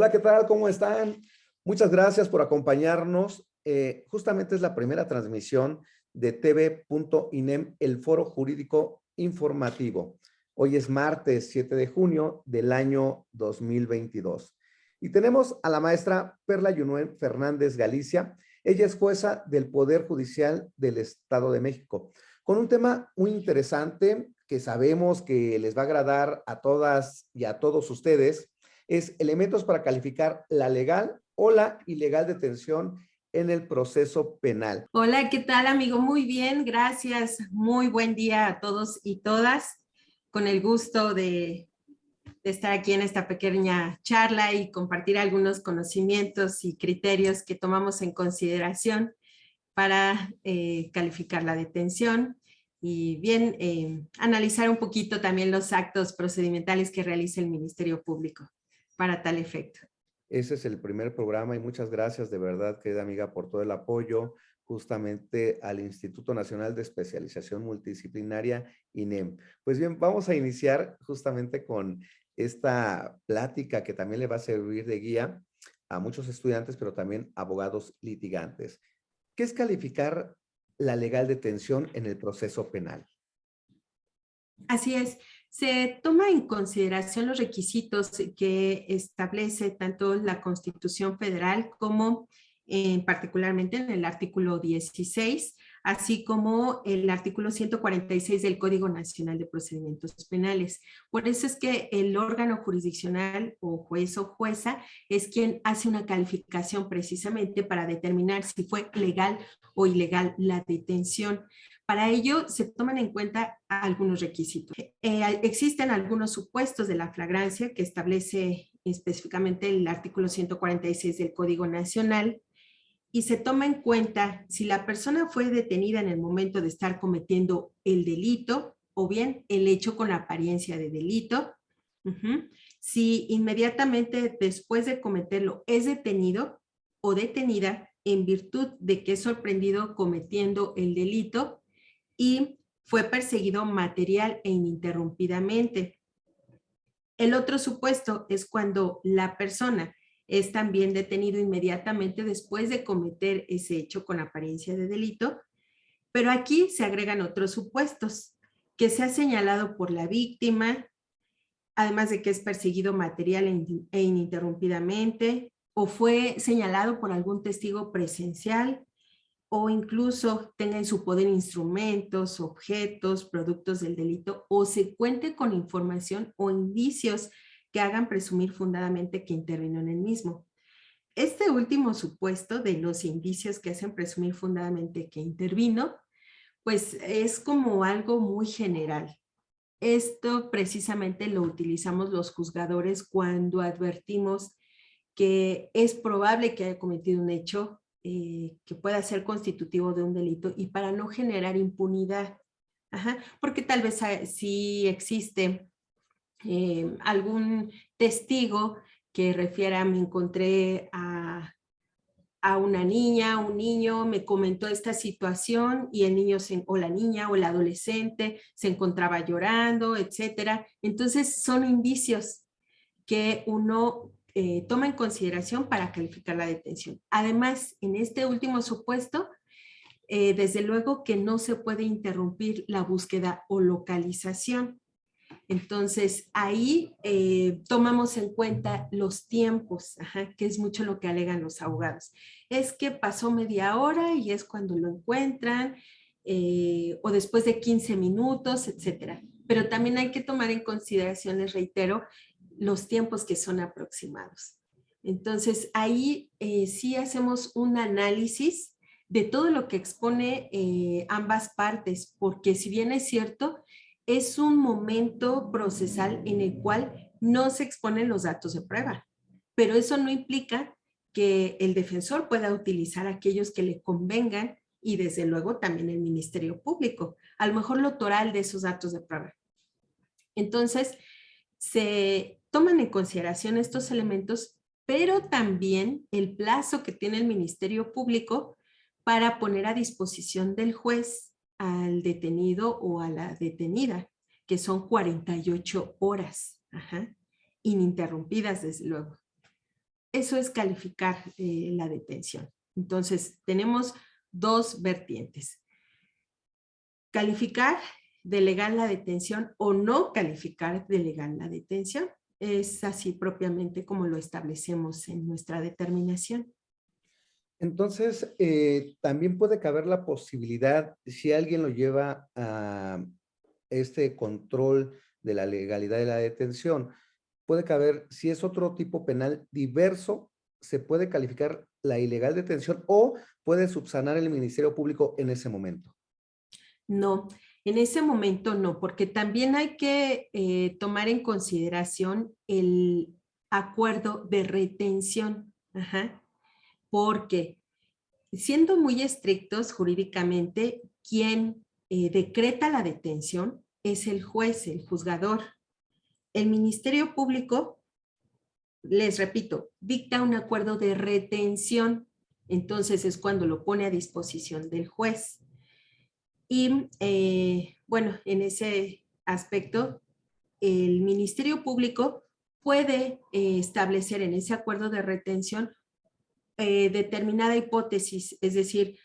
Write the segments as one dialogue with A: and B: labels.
A: Hola, ¿qué tal? ¿Cómo están? Muchas gracias por acompañarnos. Justamente es la primera transmisión de TV.inem, el Foro Jurídico Informativo. Hoy es martes 7 de junio del año 2022. Y tenemos a la maestra Perla Yunuen Fernández Galicia. Ella es jueza del Poder Judicial del Estado de México, con un tema muy interesante que sabemos que les va a agradar a todas y a todos ustedes. Es elementos para calificar la legal o la ilegal detención en el proceso penal.
B: Hola, ¿qué tal, amigo? Muy bien, gracias. Muy buen día a todos y todas. Con el gusto de estar aquí en esta pequeña charla y compartir algunos conocimientos y criterios que tomamos en consideración para calificar la detención y bien analizar un poquito también los actos procedimentales que realiza el Ministerio Público para tal efecto.
A: Ese es el primer programa y muchas gracias de verdad, querida amiga, por todo el apoyo justamente al Instituto Nacional de Especialización Multidisciplinaria, INEM. Pues bien, vamos a iniciar justamente con esta plática que también le va a servir de guía a muchos estudiantes, pero también abogados litigantes. ¿Qué es calificar la legal detención en el proceso penal?
B: Así es, se toma en consideración los requisitos que establece tanto la Constitución Federal como particularmente en el artículo 16, así como el artículo 146 del Código Nacional de Procedimientos Penales. Por eso es que el órgano jurisdiccional o juez o jueza es quien hace una calificación precisamente para determinar si fue legal o ilegal la detención. Para ello se toman en cuenta algunos requisitos. Existen algunos supuestos de la flagrancia que establece específicamente el artículo 146 del Código Nacional y se toma en cuenta si la persona fue detenida en el momento de estar cometiendo el delito o bien el hecho con apariencia de delito. Si inmediatamente después de cometerlo es detenido o detenida en virtud de que es sorprendido cometiendo el delito y fue perseguido material e ininterrumpidamente. El otro supuesto es cuando la persona es también detenido inmediatamente después de cometer ese hecho con apariencia de delito, pero aquí se agregan otros supuestos que se ha señalado por la víctima, además de que es perseguido material e ininterrumpidamente, o fue señalado por algún testigo presencial, o incluso tenga en su poder instrumentos, objetos, productos del delito, o se cuente con información o indicios que hagan presumir fundadamente que intervino en el mismo. Este último supuesto de los indicios que hacen presumir fundadamente que intervino, pues es como algo muy general. Esto precisamente lo utilizamos los juzgadores cuando advertimos que es probable que haya cometido un hecho que pueda ser constitutivo de un delito y para no generar impunidad. Ajá, porque tal vez sí existe algún testigo que refiera, me encontré a una niña, un niño, me comentó esta situación y el niño o la niña o el adolescente se encontraba llorando, etcétera. Entonces son indicios que uno toma en consideración para calificar la detención. Además, en este último supuesto, desde luego que no se puede interrumpir la búsqueda o localización. Entonces, ahí tomamos en cuenta los tiempos, que es mucho lo que alegan los abogados. Es que pasó media hora y es cuando lo encuentran, o después de 15 minutos, etcétera. Pero también hay que tomar en consideración, les reitero, los tiempos que son aproximados. Entonces, ahí sí hacemos un análisis de todo lo que expone ambas partes, porque si bien es cierto, es un momento procesal en el cual no se exponen los datos de prueba, pero eso no implica que el defensor pueda utilizar aquellos que le convengan y desde luego también el Ministerio Público, a lo mejor lo toral de esos datos de prueba. Entonces, se toman en consideración estos elementos, pero también el plazo que tiene el Ministerio Público para poner a disposición del juez al detenido o a la detenida, que son 48 horas, ininterrumpidas desde luego. eso es calificar la detención. Entonces, tenemos dos vertientes. Calificar de legal la detención o no calificar de legal la detención. Es así propiamente como lo establecemos en nuestra determinación.
A: Entonces, también puede caber la posibilidad, si alguien lo lleva a este control de la legalidad de la detención, puede caber, si es otro tipo penal diverso, se puede calificar la ilegal detención o puede subsanar el Ministerio Público en ese momento.
B: No, en ese momento no, porque también hay que tomar en consideración el acuerdo de retención. Ajá. Porque siendo muy estrictos jurídicamente, quien decreta la detención es el juez, el juzgador. El Ministerio Público, les repito, dicta un acuerdo de retención, entonces es cuando lo pone a disposición del juez. Y bueno, en ese aspecto, el Ministerio Público puede establecer en ese acuerdo de retención determinada hipótesis, es decir,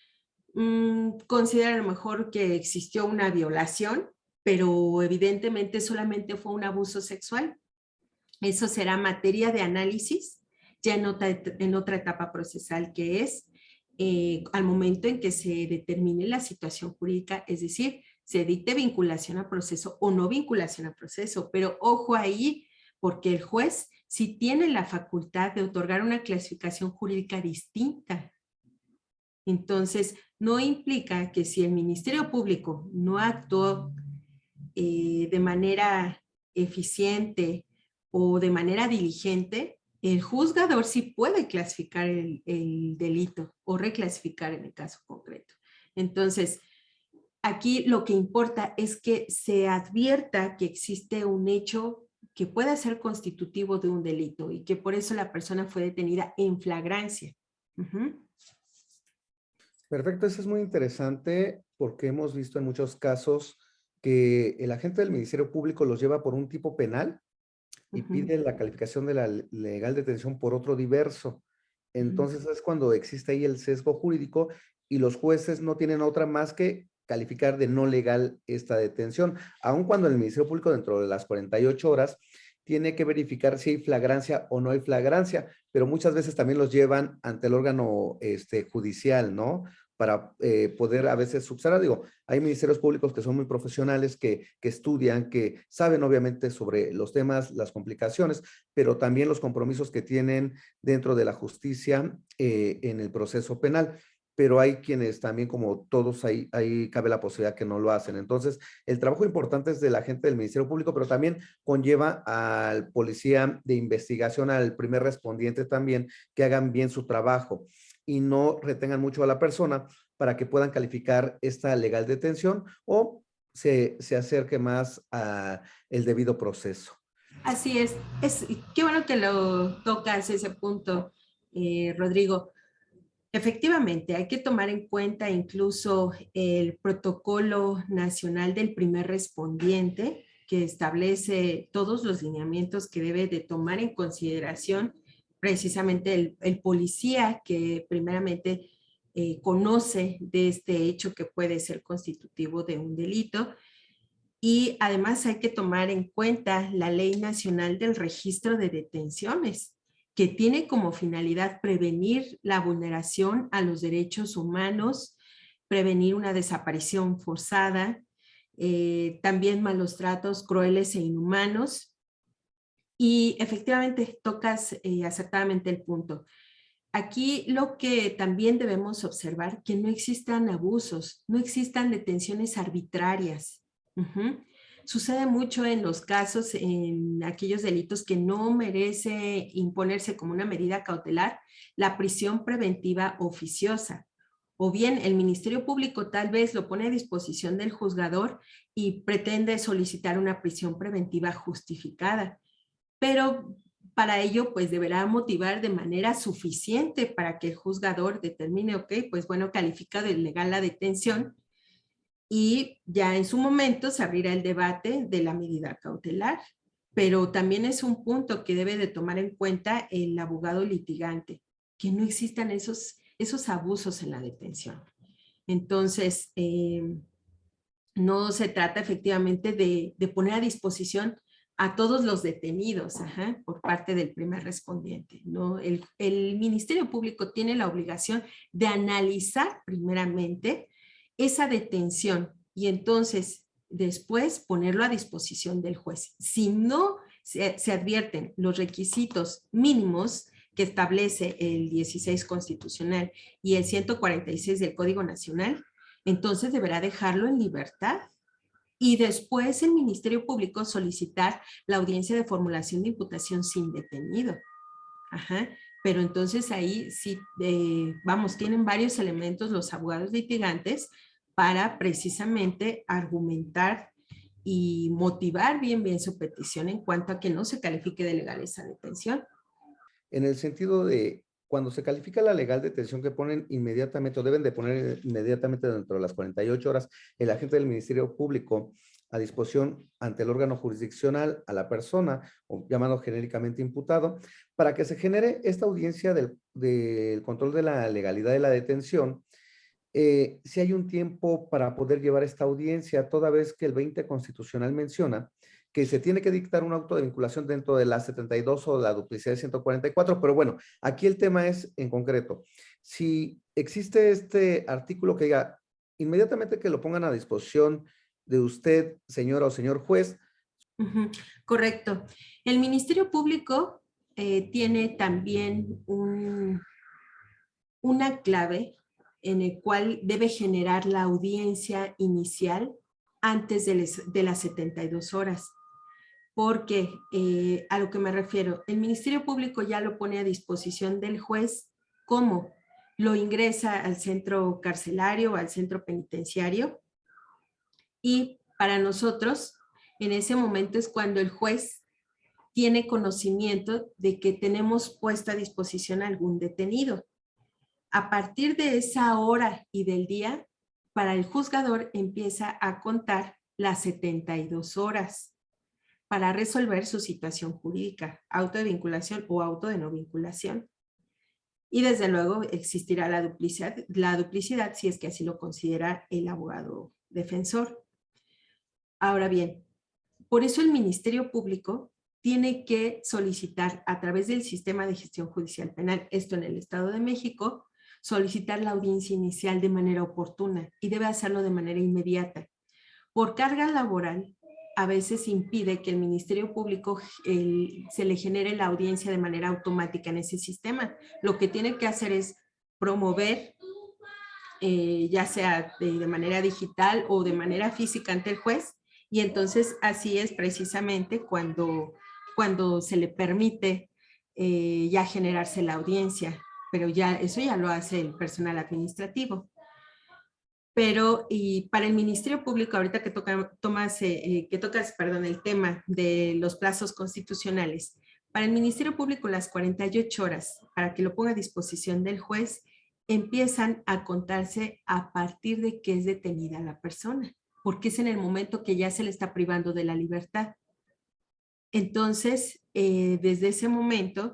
B: considera a lo mejor que existió una violación, pero evidentemente solamente fue un abuso sexual. Eso será materia de análisis ya en otra etapa procesal, que es al momento en que se determine la situación jurídica, es decir, se dicte vinculación a proceso o no vinculación a proceso, pero ojo ahí, porque el juez sí tiene la facultad de otorgar una clasificación jurídica distinta. Entonces, no implica que si el Ministerio Público no actuó de manera eficiente o de manera diligente, el juzgador sí puede clasificar el delito o reclasificar en el caso concreto. Entonces, aquí lo que importa es que se advierta que existe un hecho que pueda ser constitutivo de un delito y que por eso la persona fue detenida en flagrancia.
A: Perfecto, eso es muy interesante porque hemos visto en muchos casos que el agente del Ministerio Público los lleva por un tipo penal y pide la calificación de la legal detención por otro diverso. Entonces es cuando existe ahí el sesgo jurídico y los jueces no tienen otra más que calificar de no legal esta detención, aun cuando el Ministerio Público dentro de las 48 horas tiene que verificar si hay flagrancia o no hay flagrancia, pero muchas veces también los llevan ante el órgano judicial, ¿no? Para poder a veces subsanar. Digo, hay ministerios públicos que son muy profesionales, que estudian, que saben obviamente sobre los temas, las complicaciones, pero también los compromisos que tienen dentro de la justicia en el proceso penal. Pero hay quienes también, como todos, ahí cabe la posibilidad que no lo hacen. Entonces, el trabajo importante es de la gente del Ministerio Público, pero también conlleva al policía de investigación, al primer respondiente también, que hagan bien su trabajo y no retengan mucho a la persona para que puedan calificar esta legal detención o se acerque más a el debido proceso.
B: Así es. Qué bueno que lo tocas ese punto, Rodrigo. Efectivamente, hay que tomar en cuenta incluso el protocolo nacional del primer respondiente, que establece todos los lineamientos que debe de tomar en consideración precisamente el policía que primeramente conoce de este hecho que puede ser constitutivo de un delito. Y además hay que tomar en cuenta la Ley Nacional del Registro de Detenciones, que tiene como finalidad prevenir la vulneración a los derechos humanos, prevenir una desaparición forzada, también malos tratos crueles e inhumanos. Y efectivamente tocas acertadamente el punto. Aquí lo que también debemos observar, que no existan abusos, no existan detenciones arbitrarias. Sucede mucho en los casos, en aquellos delitos que no merece imponerse como una medida cautelar, la prisión preventiva oficiosa. O bien el Ministerio Público tal vez lo pone a disposición del juzgador y pretende solicitar una prisión preventiva justificada. Pero para ello, pues deberá motivar de manera suficiente para que el juzgador determine, ok, pues bueno, califica de legal la detención y ya en su momento se abrirá el debate de la medida cautelar. pero también es un punto que debe de tomar en cuenta el abogado litigante, que no existan esos abusos en la detención. Entonces, no se trata efectivamente de poner a disposición a todos los detenidos, por parte del primer respondiente, ¿no? El Ministerio Público tiene la obligación de analizar primeramente esa detención y entonces después ponerlo a disposición del juez. Si no se advierten los requisitos mínimos que establece el 16 constitucional y el 146 del Código Nacional, entonces deberá dejarlo en libertad y después el Ministerio Público solicitar la audiencia de formulación de imputación sin detenido. Pero entonces ahí sí, vamos, tienen varios elementos los abogados litigantes para precisamente argumentar y motivar bien su petición en cuanto a que no se califique de legal esa detención.
A: En el sentido de cuando se califica la legal detención, que ponen inmediatamente o deben de poner inmediatamente dentro de las 48 horas el agente del Ministerio Público a disposición ante el órgano jurisdiccional a la persona, o llamado genéricamente imputado, para que se genere esta audiencia del control de la legalidad de la detención. Si hay un tiempo para poder llevar esta audiencia, toda vez que el 20 constitucional menciona que se tiene que dictar un auto de vinculación dentro de la 72 o la duplicidad de 144, pero bueno, aquí el tema es en concreto, si existe este artículo que diga, inmediatamente que lo pongan a disposición de usted, señora o señor juez.
B: Correcto. El Ministerio Público tiene también una clave en el cual debe generar la audiencia inicial antes de las 72 horas. Porque a lo que me refiero, el Ministerio Público ya lo pone a disposición del juez. ¿Cómo? Lo ingresa al centro carcelario o al centro penitenciario y para nosotros en ese momento es cuando el juez tiene conocimiento de que tenemos puesta a disposición algún detenido. A partir de esa hora y del día, para el juzgador empieza a contar las 72 horas para resolver su situación jurídica, auto de vinculación o auto de no vinculación. Y desde luego existirá la duplicidad si es que así lo considera el abogado defensor. Ahora bien, por eso el Ministerio Público tiene que solicitar a través del sistema de gestión judicial penal, esto en el Estado de México, solicitar la audiencia inicial de manera oportuna y debe hacerlo de manera inmediata. Por carga laboral, a veces impide que el Ministerio Público se le genere la audiencia de manera automática en ese sistema. Lo que tiene que hacer es promover, ya sea de manera digital o de manera física ante el juez, y entonces así es precisamente cuando se le permite ya generarse la audiencia, pero ya eso ya lo hace el personal administrativo. Pero y para el Ministerio Público, ahorita que tocas el tema de los plazos constitucionales, para el Ministerio Público las 48 horas para que lo ponga a disposición del juez empiezan a contarse a partir de que es detenida la persona, porque es en el momento que ya se le está privando de la libertad. Entonces, desde ese momento,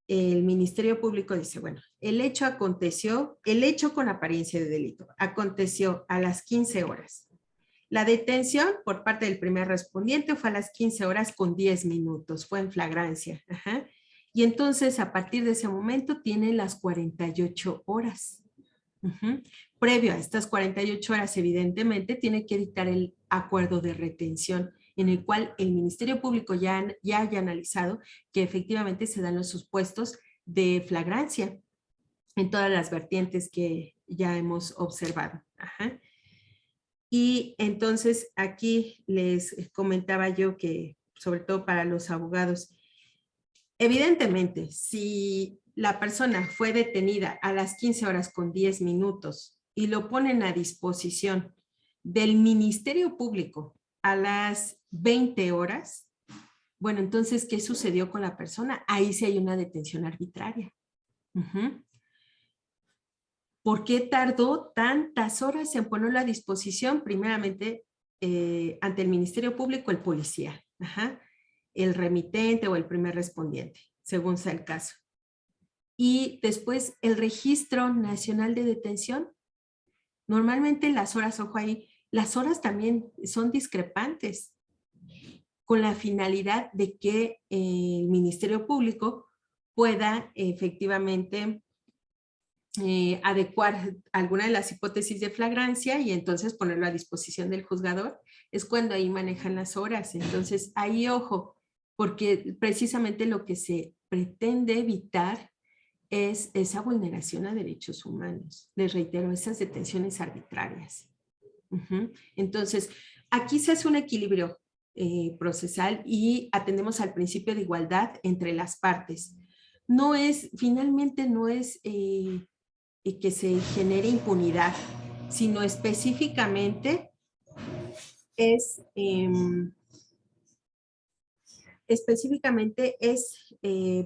B: el Ministerio Público dice, bueno, el hecho con apariencia de delito, aconteció a las 15 horas. La detención por parte del primer respondiente fue a las 15 horas con 10 minutos, fue en flagrancia. Y entonces, a partir de ese momento, tiene las 48 horas. Previo a estas 48 horas, evidentemente, tiene que dictar el acuerdo de retención, en el cual el Ministerio Público ya haya analizado que efectivamente se dan los supuestos de flagrancia en todas las vertientes que ya hemos observado. Y entonces aquí les comentaba yo que, sobre todo para los abogados, evidentemente, si la persona fue detenida a las 15 horas con 10 minutos y lo ponen a disposición del Ministerio Público a las 20 horas, bueno, entonces, ¿qué sucedió con la persona? Ahí sí hay una detención arbitraria. ¿Por qué tardó tantas horas en ponerlo a disposición? Primeramente, ante el Ministerio Público, el policía. el remitente o el primer respondiente, según sea el caso. Y después el Registro Nacional de Detención. Normalmente las horas, ojo ahí, las horas también son discrepantes con la finalidad de que el Ministerio Público pueda efectivamente adecuar alguna de las hipótesis de flagrancia y entonces ponerlo a disposición del juzgador. Es cuando ahí manejan las horas. Entonces, ahí ojo, porque precisamente lo que se pretende evitar es esa vulneración a derechos humanos. Les reitero, esas detenciones arbitrarias. Entonces, aquí se hace un equilibrio procesal y atendemos al principio de igualdad entre las partes. No es, finalmente no es que se genere impunidad, sino específicamente es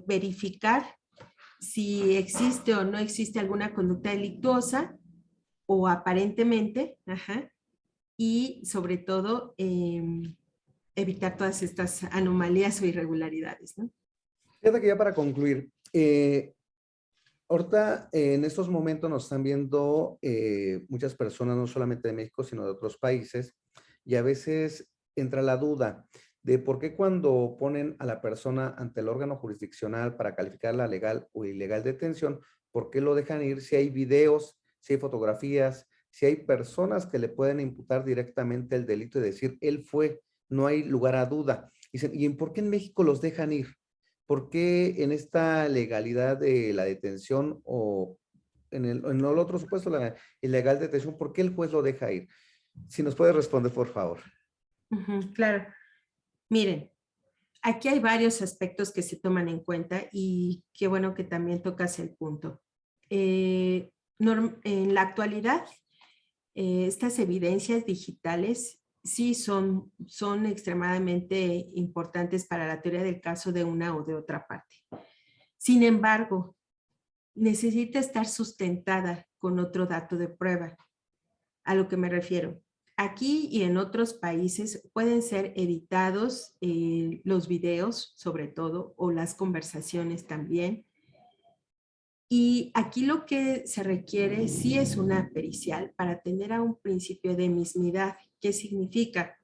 B: verificar si existe o no existe alguna conducta delictuosa o aparentemente, y sobre todo evitar todas estas anomalías o irregularidades, ¿no?
A: Fíjate que ya para concluir, ahorita en estos momentos nos están viendo muchas personas, no solamente de México, sino de otros países, y a veces entra la duda de por qué cuando ponen a la persona ante el órgano jurisdiccional para calificar la legal o ilegal detención, ¿por qué lo dejan ir si hay videos, si hay fotografías, si hay personas que le pueden imputar directamente el delito y decir, él fue, no hay lugar a duda? Dicen, ¿y por qué en México los dejan ir? ¿Por qué en esta legalidad de la detención o en el otro supuesto, la ilegal detención, por qué el juez lo deja ir? Si nos puede responder, por favor.
B: Claro. Miren, aquí hay varios aspectos que se toman en cuenta y qué bueno que también tocas el punto. En la actualidad, estas evidencias digitales sí son extremadamente importantes para la teoría del caso de una o de otra parte. Sin embargo, necesita estar sustentada con otro dato de prueba. A lo que me refiero. Aquí y en otros países pueden ser editados los videos, sobre todo, o las conversaciones también. Y aquí lo que se requiere sí es una pericial para atender a un principio de mismidad. ¿Qué significa?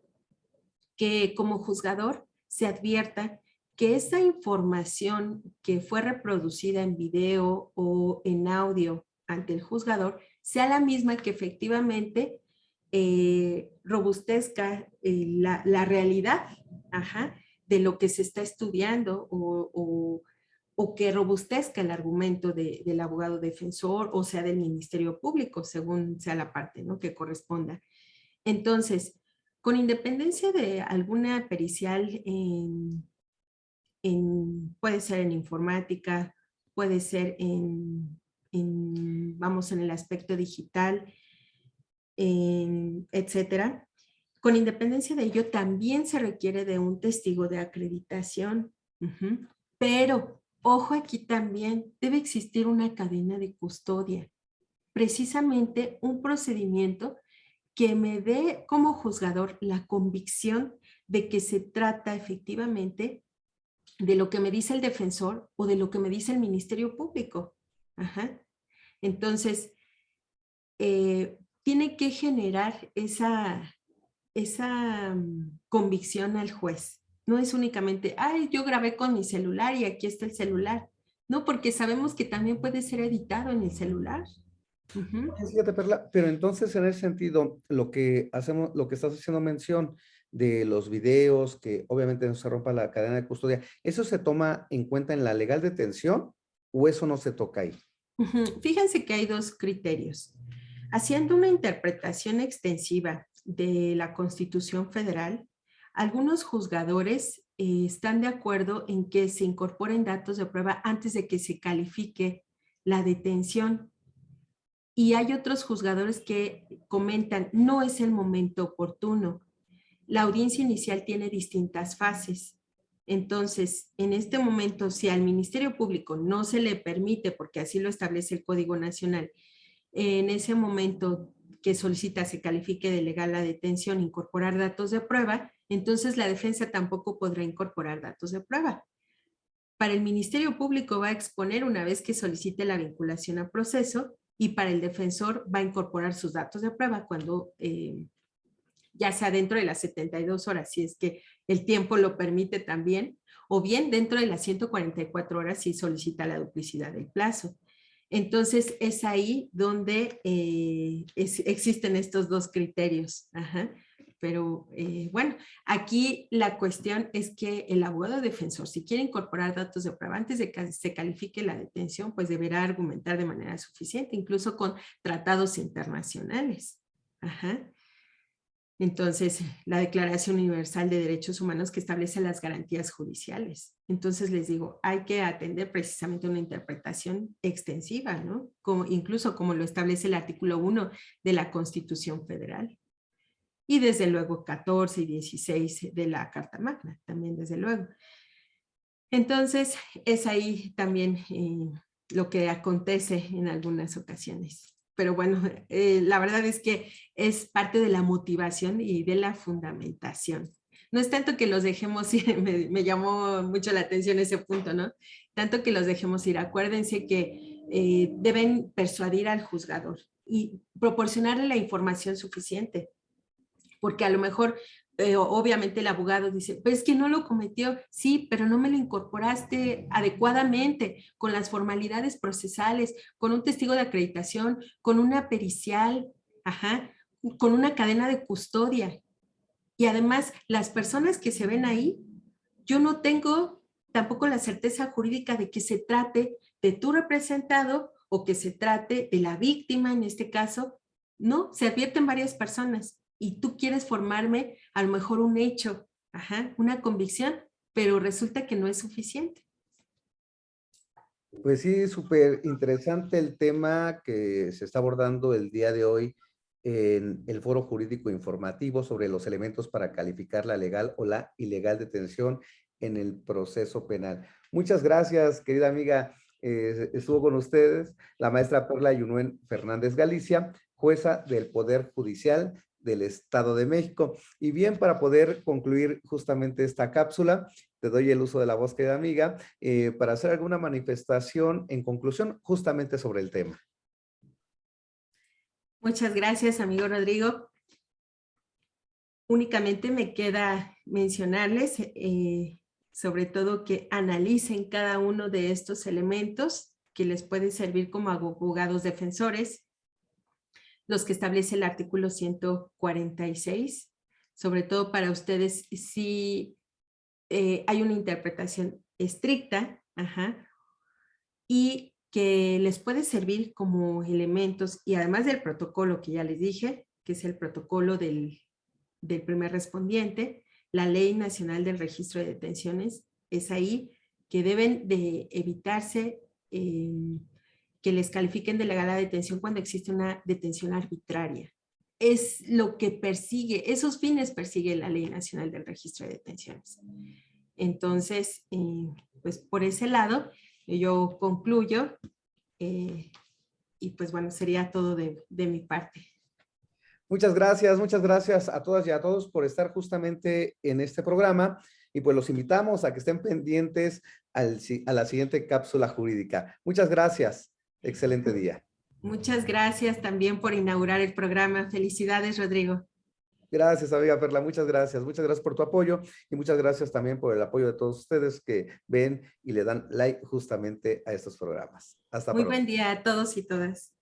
B: Que como juzgador se advierta que esa información que fue reproducida en video o en audio ante el juzgador sea la misma que efectivamente robustezca la realidad de lo que se está estudiando o que robustezca el argumento del abogado defensor o sea del Ministerio Público, según sea la parte, ¿no?, que corresponda. Entonces, con independencia de alguna pericial puede ser en informática, puede ser vamos, en el aspecto digital, etcétera. Con independencia de ello, también se requiere de un testigo de acreditación. Pero, ojo aquí también, debe existir una cadena de custodia. Precisamente un procedimiento que me dé como juzgador la convicción de que se trata efectivamente de lo que me dice el defensor o de lo que me dice el Ministerio Público. Entonces, tiene que generar esa convicción al juez. No es únicamente, ay, yo grabé con mi celular y aquí está el celular. No, porque sabemos que también puede ser editado en el celular.
A: Fíjate, Perla, pero entonces en ese sentido, lo que hacemos, lo que estás haciendo mención de los videos, que obviamente no se rompa la cadena de custodia, ¿eso se toma en cuenta en la legal detención o eso no se toca ahí?
B: Fíjense que hay dos criterios. Haciendo una interpretación extensiva de la Constitución Federal, algunos juzgadores están de acuerdo en que se incorporen datos de prueba antes de que se califique la detención. Y hay otros juzgadores que comentan, no es el momento oportuno. La audiencia inicial tiene distintas fases. Entonces, en este momento, si al Ministerio Público no se le permite, porque así lo establece el Código Nacional, en ese momento que solicita se califique de legal la detención, incorporar datos de prueba, Entonces la defensa tampoco podrá incorporar datos de prueba. Para el Ministerio Público va a exponer una vez que solicite la vinculación a proceso, y para el defensor va a incorporar sus datos de prueba cuando ya sea dentro de las 72 horas, si es que el tiempo lo permite también, o bien dentro de las 144 horas si solicita la duplicidad del plazo. Entonces es ahí donde existen estos dos criterios. Ajá. Pero bueno, aquí la cuestión es que el abogado defensor, si quiere incorporar datos de prueba antes de que se califique la detención, pues deberá argumentar de manera suficiente, incluso con tratados internacionales. Ajá. Entonces, la Declaración Universal de Derechos Humanos que establece las garantías judiciales. Entonces, les digo, hay que atender precisamente una interpretación extensiva, ¿no? Incluso como lo establece el artículo 1 de la Constitución Federal. Y desde luego 14 y 16 de la Carta Magna, también desde luego. Entonces, es ahí también lo que acontece en algunas ocasiones. Pero bueno, la verdad es que es parte de la motivación y de la fundamentación. No es tanto que los dejemos ir, me llamó mucho la atención ese punto, ¿no? Tanto que los dejemos ir. Acuérdense que deben persuadir al juzgador y proporcionarle la información suficiente. Porque a lo mejor, obviamente el abogado dice, pues es que no lo cometió, sí, pero no me lo incorporaste adecuadamente, con las formalidades procesales, con un testigo de acreditación, con una pericial, ajá, con una cadena de custodia. Y además, las personas que se ven ahí, yo no tengo tampoco la certeza jurídica de que se trate de tu representado o que se trate de la víctima en este caso. No, se advierten varias personas y tú quieres formarme a lo mejor un hecho, ajá, una convicción, pero resulta que no es suficiente.
A: Pues sí, súper interesante el tema que se está abordando el día de hoy en el Foro Jurídico Informativo sobre los elementos para calificar la legal o la ilegal detención en el proceso penal. Muchas gracias, querida amiga. Estuvo con ustedes la maestra Perla Yunuen Fernández Galicia, jueza del Poder Judicial del Estado de México. Y bien, para poder concluir justamente esta cápsula, te doy el uso de la voz, querida amiga, para hacer alguna manifestación en conclusión justamente sobre el tema.
B: Muchas gracias, amigo Rodrigo. Únicamente me queda mencionarles, sobre todo, que analicen cada uno de estos elementos que les pueden servir como abogados defensores, los que establece el artículo 146, sobre todo para ustedes si hay una interpretación estricta, ajá, y que les puede servir como elementos, y además del protocolo que ya les dije, que es el protocolo del primer respondiente, la Ley Nacional del Registro de Detenciones, es ahí que deben de evitarse que les califiquen de legal la detención cuando existe una detención arbitraria. Es lo que persigue, esos fines persigue la Ley Nacional del Registro de Detenciones. Entonces, pues por ese lado, yo concluyo y pues bueno, sería todo de mi parte.
A: Muchas gracias a todas y a todos por estar justamente en este programa y pues los invitamos a que estén pendientes a la siguiente cápsula jurídica. Muchas gracias. Excelente día.
B: Muchas gracias también por inaugurar el programa. Felicidades, Rodrigo.
A: Gracias, amiga Perla. Muchas gracias. Muchas gracias por tu apoyo y muchas gracias también por el apoyo de todos ustedes que ven y le dan like justamente a estos programas. Hasta
B: Muy
A: pronto.
B: buen día a todos y todas.